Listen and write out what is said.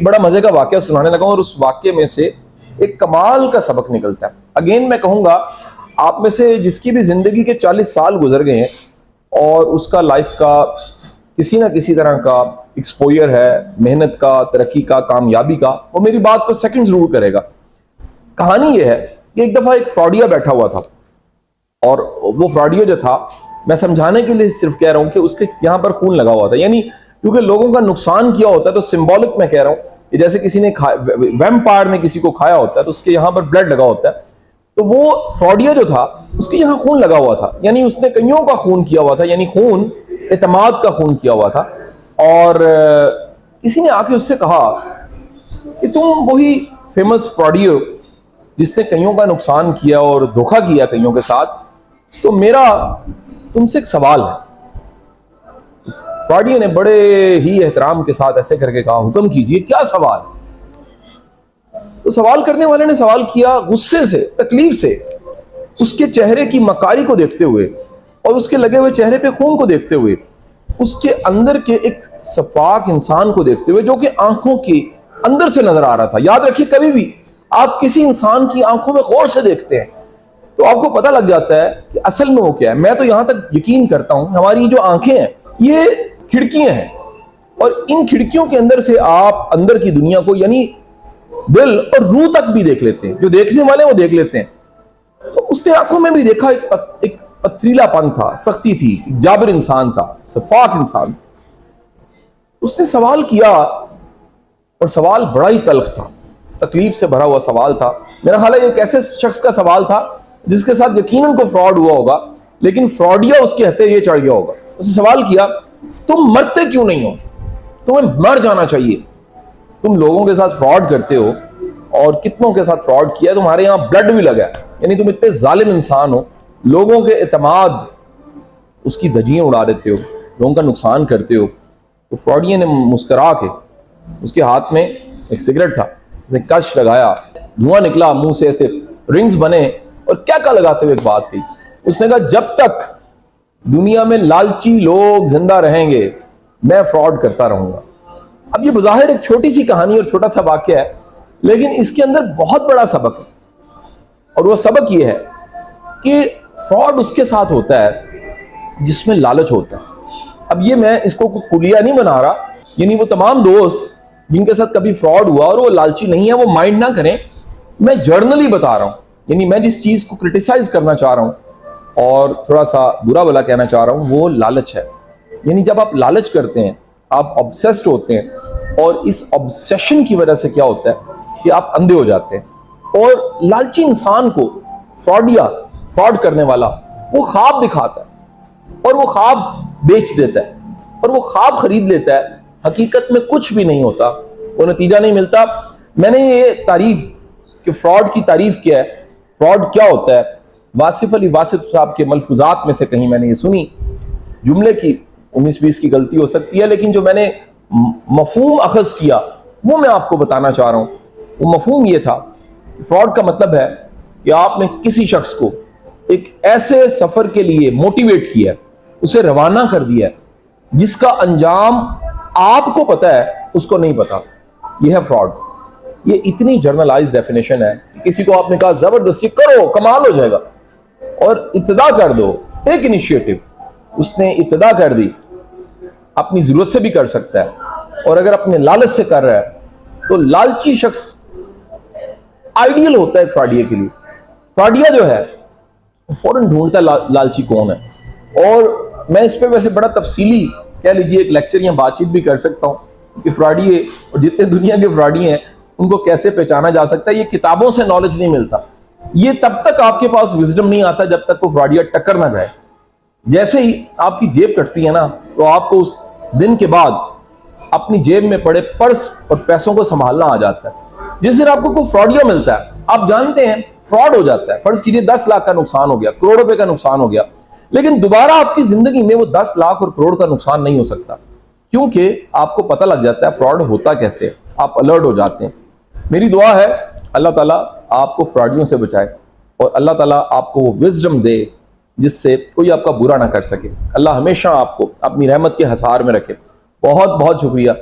बड़ा मजे का वाकया सुनाने लगा और उस वाकये में से एक कमाल का सबक निकलता है। अगेन मैं कहूंगा, आप में से जिसकी भी जिंदगी के 40 साल गुजर गए हैं और उसका लाइफ का किसी ना किसी तरह का एक्सपोजर है, मेहनत का, तरक्की का, कामयाबी का, वो मेरी बात को सेकंड जरूर करेगा। कहानी यह है कि एक दफा एक फ्रॉडिया बैठा हुआ था और वो फ्रॉडिया जो था, मैं समझाने के लिए सिर्फ कह रहा हूं कि उसके यहां पर खून लगा हुआ था, यानी क्योंकि लोगों का नुकसान किया होता है तो सिंबॉलिक मैं कह रहा हूं कि जैसे किसी ने वैम्पायर ने किसी को खाया होता है तो उसके यहां पर ब्लड लगा होता है, तो वो फ्रॉडिया जो था उसके यहां खून लगा हुआ था, यानी उसने कईयों का खून किया हुआ था, यानी खून एतमाद का खून किया हुआ था। और किसी ने आके उससे कहा कि तुम वही फेमस फ्रॉडियो जिसने कईयों का नुकसान किया और धोखा किया कईयों के साथ, तो मेरा तुमसे एक सवाल है। फ्रॉडियो ने बड़े ही एहतराम के साथ ऐसे करके कहा, हुक्म कीजिए, क्या सवाल। तो सवाल करने वाले ने सवाल किया गुस्से से, तकलीफ से, उसके चेहरे की मकारी को देखते हुए और उसके लगे हुए चेहरे पे खून को देखते हुए, उसके अंदर के एक सफाक इंसान को देखते हुए जो कि आंखों के अंदर से नजर आ रहा था। याद रखिए, कभी भी आप किसी इंसान की आंखों में गौर से देखते हैं तो आपको पता लग जाता है कि असल में वो क्या है। मैं तो यहां तक यकीन करता हूं, हमारी जो आंखें हैं ये खिड़कियां हैं और इन खिड़कियों के अंदर से आप अंदर की दुनिया को, यानी दिल और रूह तक भी देख लेते हैं। जो देखने वाले वो देख लेते हैं। तो उसने आंखों में भी देखा एक पथरीलापन था, सख्ती थी, जाबिर इंसान था, सफाक इंसान था। उसने सवाल किया और सवाल बड़ा ही तल्ख था, तकलीफ से भरा हुआ सवाल था। मेरा ख्याल है एक ऐसे शख्स का सवाल था जिसके साथ यकीनन को फ्रॉड हुआ होगा, लेकिन फ्रॉडिया उसके हत्थे ये चढ़ गया होगा। उसने सवाल किया, तुम मरते क्यों नहीं हो? तुम्हें मर जाना चाहिए। तुम लोगों के साथ फ्रॉड करते हो और कितनों के साथ फ्रॉड किया, तुम्हारे यहां ब्लड भी लगा है, यानी तुम इतने जालिम इंसान हो, लोगों के एतमाद उसकी धज्जियां उड़ा देते हो, लोगों का नुकसान करते हो। तो फ्रॉडिया ने मुस्करा के, उसके हाथ में एक सिगरेट था, उसने कश लगाया, धुआं निकला मुंह से, ऐसे रिंग्स बने और क्या क्या लगाते हुए एक बात कही। उसने कहा, जब तक दुनिया में लालची लोग जिंदा रहेंगे मैं फ्रॉड करता रहूंगा। अब ये बज़ाहिर एक छोटी सी कहानी और छोटा सा वाक्य है, लेकिन इसके अंदर बहुत बड़ा सबक है। और वो सबक ये है कि फ्रॉड उसके साथ होता है जिसमें लालच होता है। अब ये मैं इसको कुलिया नहीं बना रहा, यानी वो तमाम दोस्त जिनके साथ कभी फ्रॉड हुआ और वो लालची नहीं है वो माइंड ना करें, मैं जर्नली बता रहा हूं, यानी मैं जिस चीज को क्रिटिसाइज करना चाह रहा हूं और थोड़ा सा बुरा भला कहना चाह रहा हूं वो लालच है। यानी जब आप लालच करते हैं, आप ऑब्सेस्ड होते हैं और इस ऑब्सेशन की वजह से क्या होता है कि आप अंधे हो जाते हैं। और लालची इंसान को फ्रॉडिया, फ्रॉड करने वाला, वो ख्वाब दिखाता है और वो ख्वाब बेच देता है और वो ख्वाब खरीद लेता है। हकीकत में कुछ भी नहीं होता, वो नतीजा नहीं मिलता। मैंने ये तारीफ कि फ्रॉड की तारीफ किया है, फ्रॉड क्या होता है, वासिफ अली वासिफ साहब के मलफूजात में से कहीं मैंने ये सुनी। जुमले की 19-20 की गलती हो सकती है, लेकिन जो मैंने मफहूम अखज़ किया वो मैं आपको बताना चाह रहा हूं। वो मफहूम ये था, फ्रॉड का मतलब है कि आपने किसी शख्स को एक ऐसे सफर के लिए मोटिवेट किया, उसे रवाना कर दिया जिसका अंजाम आपको पता है उसको नहीं पता। यह है फ्रॉड। ये इतनी जर्नलाइज्ड डेफिनेशन है कि किसी को आपने कहा जबरदस्ती करो, कमाल हो जाएगा, और इब्तिदा कर दो, टेक इनिशिएटिव। उसने इब्तिदा कर दी, अपनी जरूरत से भी कर सकता है, और अगर अपने लालच से कर रहा है तो लालची शख्स आइडियल होता है फ्रॉडिया के लिए। फ्रॉडिया जो है फौरन ढूंढता है लालची कौन है। और मैं इस पे वैसे बड़ा तफसीली कह लीजिए एक लेक्चर या बातचीत भी कर सकता हूं कि फ्रॉडिये और जितने दुनिया के फ्रॉडिये हैं उनको कैसे पहचाना जा सकता है। ये किताबों से नॉलेज नहीं मिलता, ये तब तक आपके पास विजडम नहीं आता जब तक वो फ्रॉडिया टक्कर ना जाए। जैसे ही आपकी जेब कटती है ना, तो आपको उस दिन के बाद अपनी जेब में पड़े पर्स और पैसों को संभालना आ जाता है। जिस दिन आपको कोई फ्रॉडिया मिलता है, आप जानते हैं फ्रॉड हो जाता है, फर्ज कीजिए 10 लाख का नुकसान हो गया, करोड़ रुपए का नुकसान हो गया, लेकिन दोबारा आपकी जिंदगी में वो 10 लाख और करोड़ का नुकसान नहीं हो सकता, क्योंकि आपको पता लग जाता है फ्रॉड होता कैसे, आप अलर्ट हो जाते हैं। मेरी दुआ है अल्लाह ताला आपको फ्रॉडियों से बचाए और अल्लाह ताला आपको वो विजडम दे जिससे कोई आपका बुरा ना कर सके। अल्लाह हमेशा आपको अपनी रहमत के हसार में रखे। बहुत बहुत शुक्रिया।